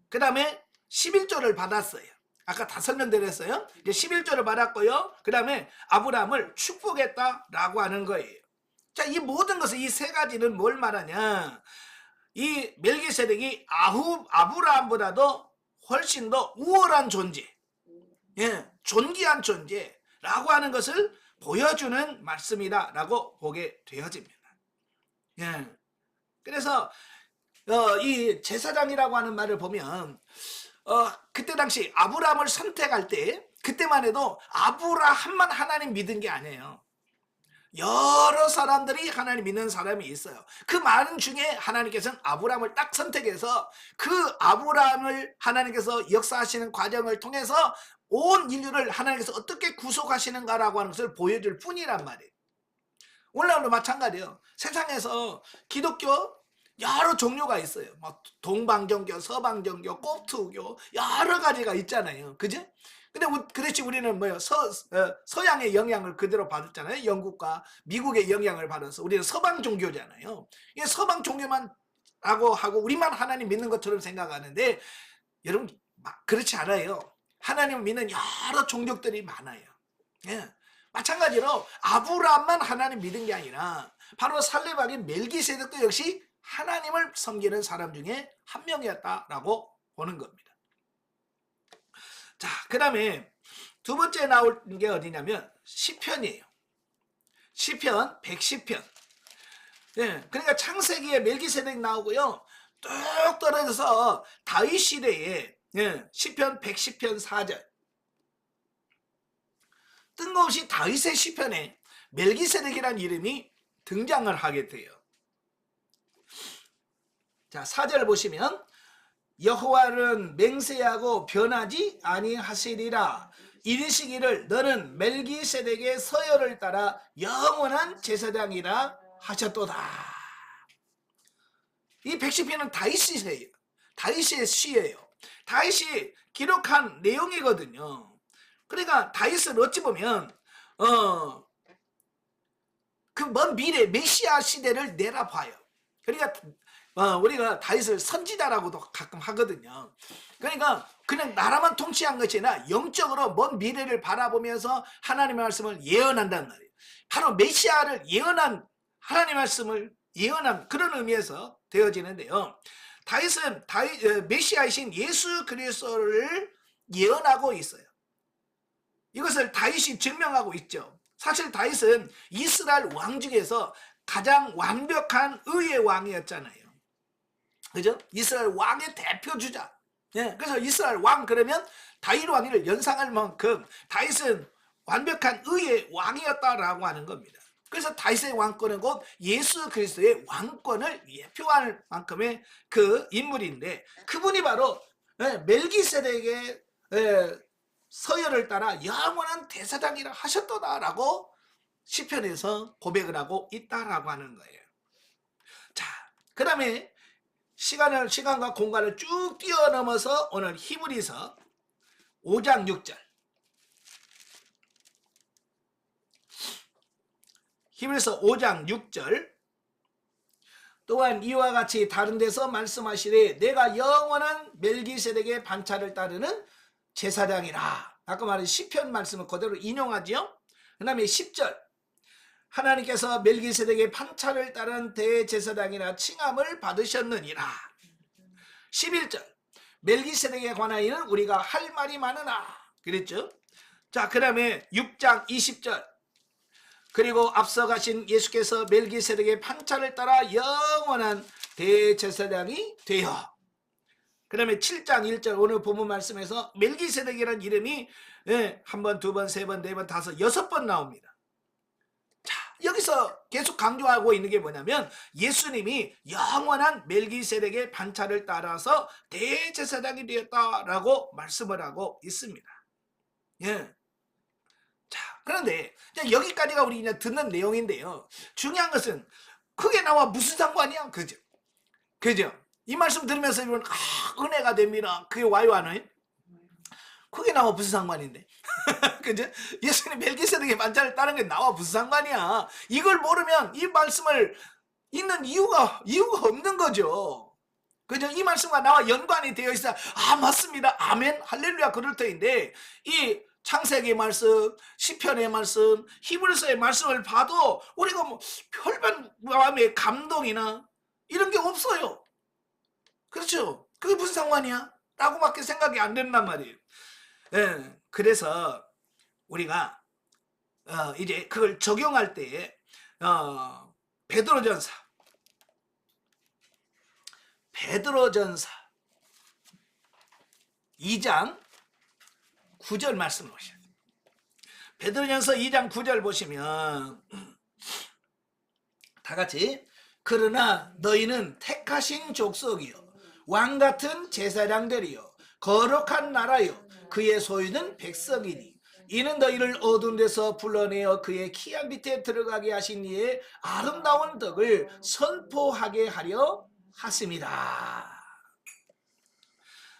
그 다음에 11조를 받았어요. 아까 다 설명드렸어요. 이제 11조를 받았고요. 그 다음에 아브라함을 축복했다라고 하는 거예요. 자, 이 모든 것을 이 세 가지는 뭘 말하냐? 이 멜기세덱이 아브라함보다도 훨씬 더 우월한 존재, 예, 존귀한 존재라고 하는 것을 보여주는 말씀이다라고 보게 되어집니다. 예. 그래서 이 제사장이라고 하는 말을 보면 그때 당시 아브라함을 선택할 때 그때만 해도 아브라함만 하나님 믿은 게 아니에요. 여러 사람들이 하나님 믿는 사람이 있어요. 그 많은 중에 하나님께서는 아브라함을 딱 선택해서 그 아브라함을 하나님께서 역사하시는 과정을 통해서 온 인류를 하나님께서 어떻게 구속하시는가라고 하는 것을 보여줄 뿐이란 말이에요. 오늘날도 마찬가지예요. 세상에서 기독교 여러 종류가 있어요. 뭐 동방정교, 서방정교, 꼽투교 여러 가지가 있잖아요. 그죠? 근데 그렇지 우리는 뭐요? 서양의 영향을 그대로 받았잖아요. 영국과 미국의 영향을 받아서 우리는 서방 종교잖아요. 이 서방 종교만 하고 우리만 하나님 믿는 것처럼 생각하는데 여러분 그렇지 않아요. 하나님을 믿는 여러 종족들이 많아요. 예. 마찬가지로 아브라함만 하나님 믿은 게 아니라 바로 살레방의 멜기세덱도 역시 하나님을 섬기는 사람 중에 한 명이었다라고 보는 겁니다. 자, 그 다음에 두 번째 나올 게 어디냐면 시편이에요. 시편 110편. 예, 그러니까 창세기에 멜기세덱 나오고요. 뚝 떨어져서 다윗 시대에 시편 110편 4절. 뜬금없이 다윗의 시편에 멜기세덱이라는 이름이 등장을 하게 돼요. 자, 4절 보시면 여호와는 맹세하고 변하지 아니하시리라. 이르시기를 너는 멜기세덱의 서열을 따라 영원한 제사장이라 하셨도다. 이 110편은 다윗이에요. 다윗의 시예요. 다윗이 기록한 내용이거든요. 그러니까 다윗은 어찌 보면 그 먼 미래 메시아 시대를 내다봐요. 그러니까 우리가 다윗을 선지자라고도 가끔 하거든요. 그러니까 그냥 나라만 통치한 것이 아니라 영적으로 먼 미래를 바라보면서 하나님의 말씀을 예언한다는 말이에요. 바로 메시아를 예언한 하나님의 말씀을 예언한 그런 의미에서 되어지는데요. 다윗은 메시아이신 예수 그리스도를 예언하고 있어요. 이것을 다윗이 증명하고 있죠. 사실 다윗은 이스라엘 왕 중에서 가장 완벽한 의의 왕이었잖아요. 그죠? 이스라엘 왕의 대표주자. 예, 그래서 이스라엘 왕 그러면 다윗 왕위를 연상할 만큼 다윗은 완벽한 의의 왕이었다라고 하는 겁니다. 그래서 다윗의 왕권은 곧 예수 그리스도의 왕권을 예표할 만큼의 그 인물인데 그분이 바로 멜기세덱의 서열을 따라 영원한 대사장이라 하셨도다라고 시편에서 고백을 하고 있다라고 하는 거예요. 자, 그 다음에 시간과 공간을 쭉 뛰어넘어서 오늘 히브리서 5장 6절. 히브리서 5장 6절 또한 이와 같이 다른 데서 말씀하시되 내가 영원한 멜기세덱의 반차를 따르는 제사장이라. 아까 말한 시편 말씀을 그대로 인용하지요. 그 다음에 10절 하나님께서 멜기세덱의 반차를 따른 대제사장이라 칭함을 받으셨느니라. 11절 멜기세덱에 관하여는 우리가 할 말이 많으나 그랬죠. 자, 그 다음에 6장 20절 그리고 앞서 가신 예수께서 멜기세덱의 판차를 따라 영원한 대제사장이 되어. 그 다음에 7장 1절 오늘 본문 말씀에서 멜기세덱이라는 이름이 한 번, 두 번, 세 번, 네 번, 다섯, 여섯 번 나옵니다. 자, 여기서 계속 강조하고 있는 게 뭐냐면 예수님이 영원한 멜기세덱의 반차를 따라서 대제사장이 되었다라고 말씀을 하고 있습니다. 예. 자, 그런데 여기까지가 우리 그냥 듣는 내용인데요. 중요한 것은 그게 나와 무슨 상관이야? 그죠? 그죠? 이 말씀 들으면서 이런 은혜가 됩니다. 그게 와요, 안 와요? 그게 나와 무슨 상관인데? 그죠? 예수님 멜기세덱의 반차를 따른 게 나와 무슨 상관이야? 이걸 모르면 이 말씀을 읽는 이유가 없는 거죠. 그죠? 이 말씀과 나와 연관이 되어 있어. 아, 맞습니다. 아멘. 할렐루야. 그럴 터인데 이 창세기 말씀, 시편의 말씀, 히브리서의 말씀을 봐도 우리가 뭐 별반 마음의 감동이나 이런 게 없어요. 그렇죠? 그게 무슨 상관이야? 라고밖에 생각이 안 된단 말이에요. 예, 그래서 우리가 이제 그걸 적용할 때에 베드로전서 2장 9절 말씀을 보셔야 돼요. 베드로전서 2장 9절 보시면 다 같이 그러나 너희는 택하신 족속이요 왕같은 제사장들이요 거룩한 나라요 그의 소유는 백성이니 이는 너희를 어두운 데서 불러내어 그의 키양 밑에 들어가게 하신 이의 아름다운 덕을 선포하게 하려 하심이라.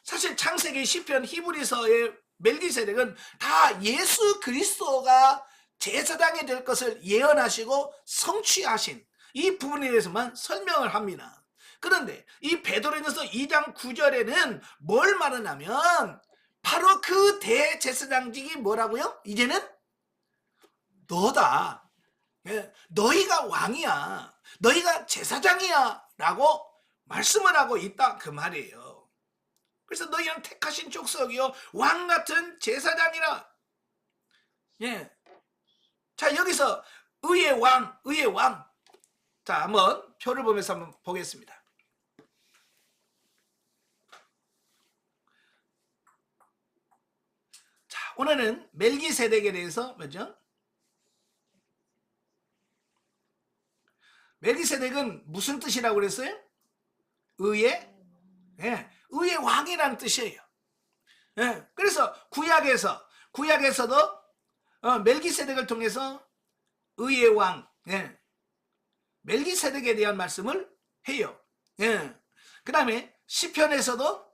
사실 창세기, 시편, 히브리서의 멜기세덱은 다 예수 그리스도가 제사장이 될 것을 예언하시고 성취하신 이 부분에 대해서만 설명을 합니다. 그런데 이 베드로전서 2장 9절에는 뭘 말하냐면 바로 그 대제사장직이 뭐라고요? 이제는 너다. 너희가 왕이야. 너희가 제사장이야. 라고 말씀을 하고 있다. 그 말이에요. 그래서 너희는 택하신 족속이요 왕같은 제사장이라. 예. 자, 여기서 의의 왕. 자, 한번 표를 보면서 한번 보겠습니다. 자, 오늘은 멜기세덱에 대해서 뭐죠? 멜기세덱은 무슨 뜻이라고 그랬어요? 의의 왕이라는 뜻이에요. 예, 그래서 구약에서도 멜기세덱을 통해서 의의 왕, 멜기세덱에 대한 말씀을 해요. 그 다음에 시편에서도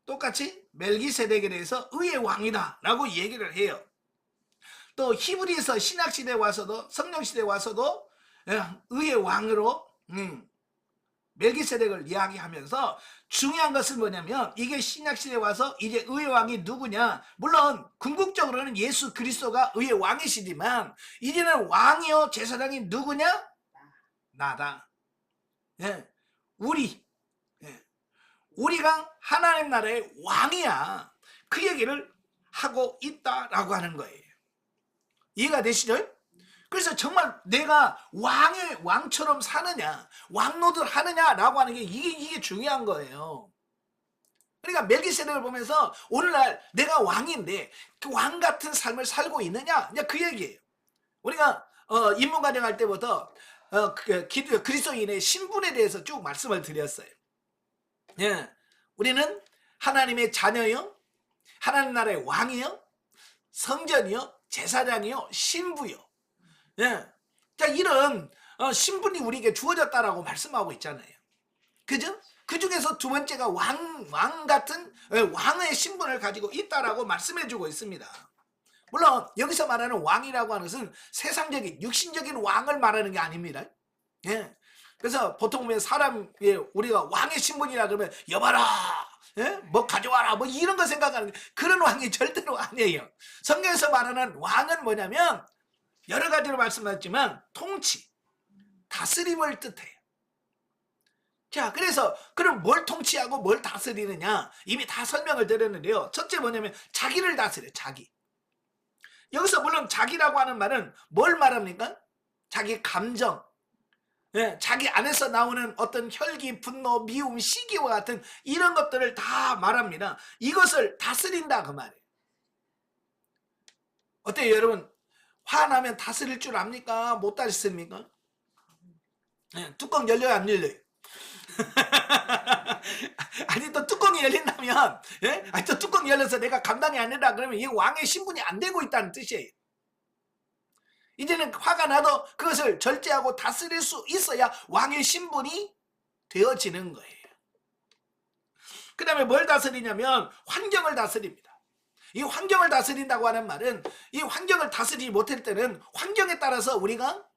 똑같이 멜기세덱에 대해서 의의 왕이다 라고 얘기를 해요. 또 히브리서 신약시대에 와서도 성령시대에 와서도 의의 왕으로 멜기세덱을 이야기하면서 중요한 것은 뭐냐면 이게 신약시대에 와서 이제 의의 왕이 누구냐, 물론 궁극적으로는 예수 그리스도가 의의 왕이시지만 이제는 왕이요 제사장이 누구냐? 나다. 우리가 하나님 나라의 왕이야. 그 얘기를 하고 있다라고 하는 거예요. 이해가 되시죠? 그래서 정말 내가 왕처럼 사느냐, 왕노릇 하느냐라고 하는 게 이게 중요한 거예요. 그러니까 멜기세덱을 보면서 오늘날 내가 왕인데 그 왕 같은 삶을 살고 있느냐, 그 얘기예요. 우리가 입문과정 할 때부터 그리스도인의 신분에 대해서 쭉 말씀을 드렸어요. 우리는 하나님의 자녀요, 하나님 나라의 왕이요, 성전이요, 제사장이요, 신부요. 자, 이런 신분이 우리에게 주어졌다라고 말씀하고 있잖아요. 그죠? 그 중에서 두 번째가 왕 같은 왕의 신분을 가지고 있다라고 말씀해주고 있습니다. 물론 여기서 말하는 왕이라고 하는 것은 세상적인 육신적인 왕을 말하는 게 아닙니다. 예. 그래서 보통 보면 사람, 우리가 왕의 신분이라 그러면 여봐라, 예? 뭐 가져와라, 뭐 이런 거 생각하는 그런 왕이 절대로 아니에요. 성경에서 말하는 왕은 뭐냐면 여러 가지로 말씀하셨지만 통치, 다스림을 뜻해요. 자, 그래서 그럼 뭘 통치하고 뭘 다스리느냐 이미 다 설명을 드렸는데요. 첫째 뭐냐면 자기를 다스려, 자기. 여기서 물론 자기라고 하는 말은 뭘 말합니까? 자기 감정, 예, 자기 안에서 나오는 어떤 혈기, 분노, 미움, 시기와 같은 이런 것들을 다 말합니다. 이것을 다스린다 그 말이에요. 어때요 여러분? 화나면 다스릴 줄 압니까? 못 다스립니까? 예, 뚜껑 열려요 안 열려요? 아니 또 뚜껑이 열린다면, 예? 아니 또 뚜껑이 열려서 내가 감당이 안 된다 그러면 이 왕의 신분이 안 되고 있다는 뜻이에요. 이제는 화가 나도 그것을 절제하고 다스릴 수 있어야 왕의 신분이 되어지는 거예요. 그 다음에 뭘 다스리냐면 환경을 다스립니다. 이 환경을 다스린다고 하는 말은 이 환경을 다스리지 못할 때는 환경에 따라서 우리가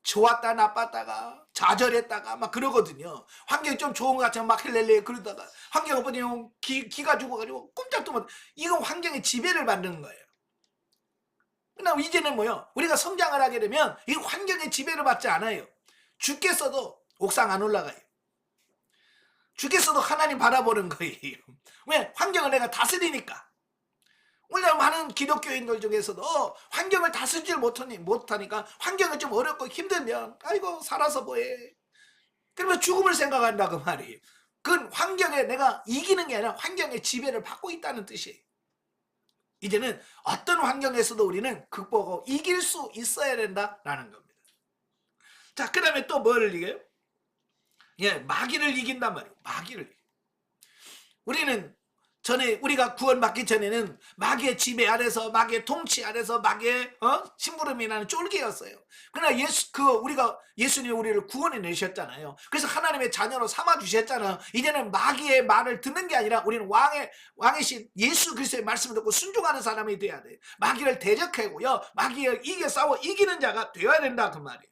좋았다 나빴다가 좌절했다가 막 그러거든요. 환경이 좀 좋은 것 같으면 막 헬렐레 그러다가 환경 없으면 기가 죽어가지고 꼼짝도 못. 이건 환경의 지배를 받는 거예요. 그럼 이제는 뭐요? 우리가 성장을 하게 되면 이 환경의 지배를 받지 않아요. 죽겠어도 옥상 안 올라가요. 죽겠어도 하나님 바라보는 거예요. 왜? 환경을 내가 다스리니까. 오늘 많은 기독교인들 중에서도 환경을 다스리지 못하니까 환경이 좀 어렵고 힘들면 아이고 살아서 뭐해. 그러면 죽음을 생각한다 그 말이에요. 그건 환경에 내가 이기는 게 아니라 환경의 지배를 받고 있다는 뜻이에요. 이제는 어떤 환경에서도 우리는 극복하고 이길 수 있어야 된다라는 겁니다. 자, 그 다음에 또 뭐를 이겨요? 예, 마귀를 이긴단 말이에요. 마귀를. 우리는 전에 우리가 구원받기 전에는 마귀의 지배 아래서 마귀의 통치 아래서 마귀의 심부름이 나는 쫄개였어요. 그러나 우리가 예수님이 우리를 구원해 내셨잖아요. 그래서 하나님의 자녀로 삼아 주셨잖아요. 이제는 마귀의 말을 듣는 게 아니라 우리는 왕이신 예수 그리스도의 말씀을 듣고 순종하는 사람이 돼야 돼. 마귀를 대적하고요, 마귀를 이겨 싸워 이기는 자가 되어야 된다 그 말이에요.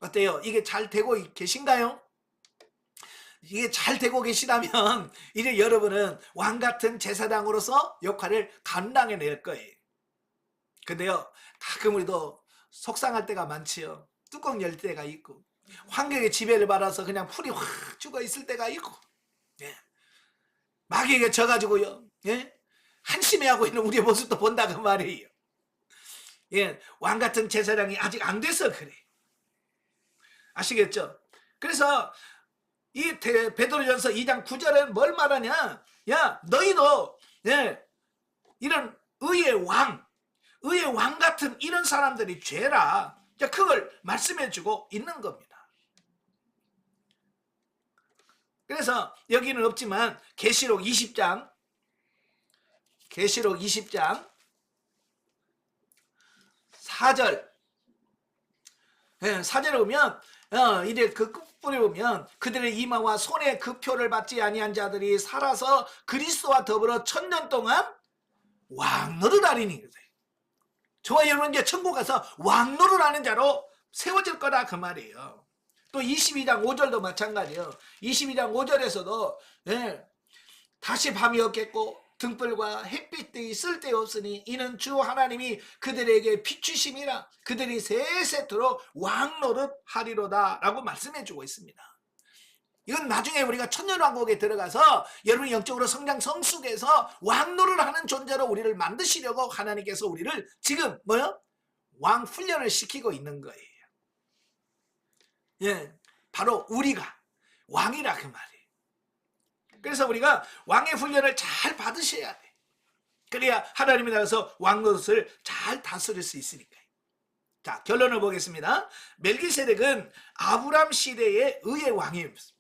어때요? 이게 잘 되고 계신가요? 이게 잘 되고 계시다면 이제 여러분은 왕같은 제사장으로서 역할을 감당해낼 거예요. 근데요, 가끔 우리도 속상할 때가 많지요. 뚜껑 열 때가 있고 환경의 지배를 받아서 그냥 풀이 확 죽어 있을 때가 있고, 예. 마귀에게 져가지고요, 예? 한심해하고 있는 우리의 모습도 본다 그 말이에요. 예, 왕같은 제사장이 아직 안 돼서 그래. 아시겠죠? 그래서 이 베드로전서 2장 9절은 뭘 말하냐? 야, 너희도, 예, 이런 의의 왕 같은 이런 사람들이 죄라. 자, 그걸 말씀해주고 있는 겁니다. 그래서 여기는 없지만 계시록 20장 4절, 예, 4절에 보면 이제 그 끝부분에 보면 그들의 이마와 손에 그 표를 받지 아니한 자들이 살아서 그리스도와 더불어 1000년 동안 왕노를 하리니. 저와 여러분 이제 천국 가서 왕노를 하는 자로 세워질 거다 그 말이에요. 또 22장 5절도 마찬가지예요. 22장 5절에서도 예, 다시 밤이 없겠고 등불과 햇빛들이 쓸데없으니 이는 주 하나님이 그들에게 비추심이라 그들이 세세토록 왕노릇 하리로다 라고 말씀해 주고 있습니다. 이건 나중에 우리가 천년왕국에 들어가서 여러분이 영적으로 성장 성숙해서 왕노를 하는 존재로 우리를 만드시려고 하나님께서 우리를 지금 왕 훈련을 시키고 있는 거예요. 예, 바로 우리가 왕이라 그 말이에요. 그래서 우리가 왕의 훈련을 잘 받으셔야 돼. 그래야 하나님이 나가서 왕노릇을 잘 다스릴 수 있으니까요. 자, 결론을 보겠습니다. 멜기세덱은 아브람 시대의 의의 왕이었습니다.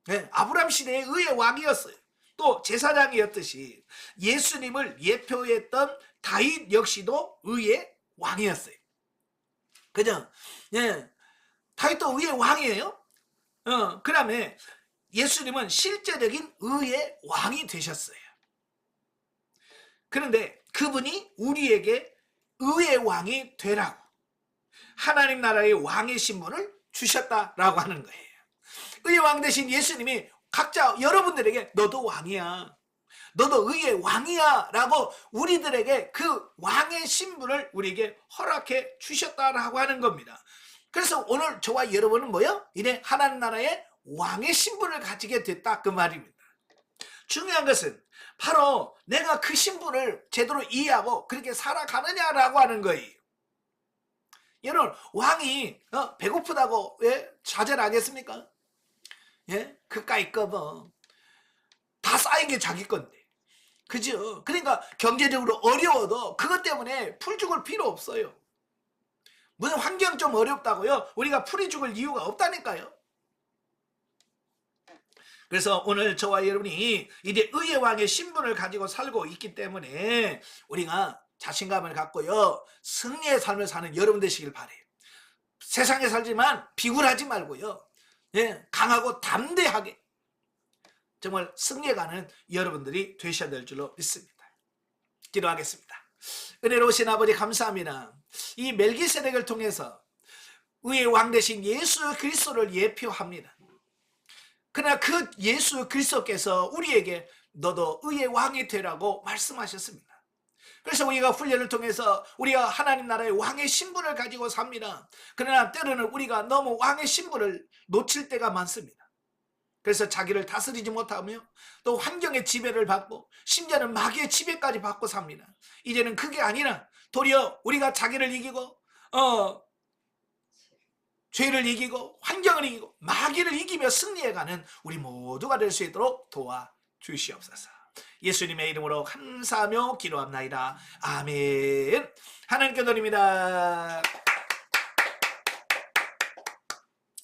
네, 아브람 시대의 의의 왕이었어요. 또 제사장이었듯이 예수님을 예표했던 다윗 역시도 의의 왕이었어요. 그죠? 예, 다윗도 의의 왕이에요. 그 다음에 예수님은 실제적인 의의 왕이 되셨어요. 그런데 그분이 우리에게 의의 왕이 되라고 하나님 나라의 왕의 신분을 주셨다라고 하는 거예요. 의의 왕 대신 예수님이 각자 여러분들에게 너도 왕이야, 너도 의의 왕이야 라고 우리들에게 그 왕의 신분을 우리에게 허락해 주셨다라고 하는 겁니다. 그래서 오늘 저와 여러분은 뭐요? 이제 하나님 나라의 왕의 신분을 가지게 됐다 그 말입니다. 중요한 것은 바로 내가 그 신분을 제대로 이해하고 그렇게 살아가느냐라고 하는 거예요. 여러분, 왕이 배고프다고 좌절하겠습니까? 예? 그까이 거뭐 다 쌓인 게 자기 건데, 그죠? 그러니까 경제적으로 어려워도 그것 때문에 풀 죽을 필요 없어요. 무슨 환경 좀 어렵다고요? 우리가 풀이 죽을 이유가 없다니까요. 그래서 오늘 저와 여러분이 이제 의의 왕의 신분을 가지고 살고 있기 때문에 우리가 자신감을 갖고요, 승리의 삶을 사는 여러분 되시길 바래요. 세상에 살지만 비굴하지 말고요, 예, 강하고 담대하게 정말 승리해가는 여러분들이 되셔야 될 줄로 믿습니다. 기도하겠습니다. 은혜로우신 아버지 감사합니다. 이 멜기세덱을 통해서 의의 왕 대신 예수 그리스도를 예표합니다. 그러나 그 예수 그리스도께서 우리에게 너도 의의 왕이 되라고 말씀하셨습니다. 그래서 우리가 훈련을 통해서 우리가 하나님 나라의 왕의 신분을 가지고 삽니다. 그러나 때로는 우리가 너무 왕의 신분을 놓칠 때가 많습니다. 그래서 자기를 다스리지 못하며 또 환경의 지배를 받고 심지어는 마귀의 지배까지 받고 삽니다. 이제는 그게 아니라 도리어 우리가 자기를 이기고 죄를 이기고 환경을 이기고 마귀를 이기며 승리해가는 우리 모두가 될 수 있도록 도와주시옵소서. 예수님의 이름으로 감사하며 기도합나이다. 아멘. 하나님께 드립니다.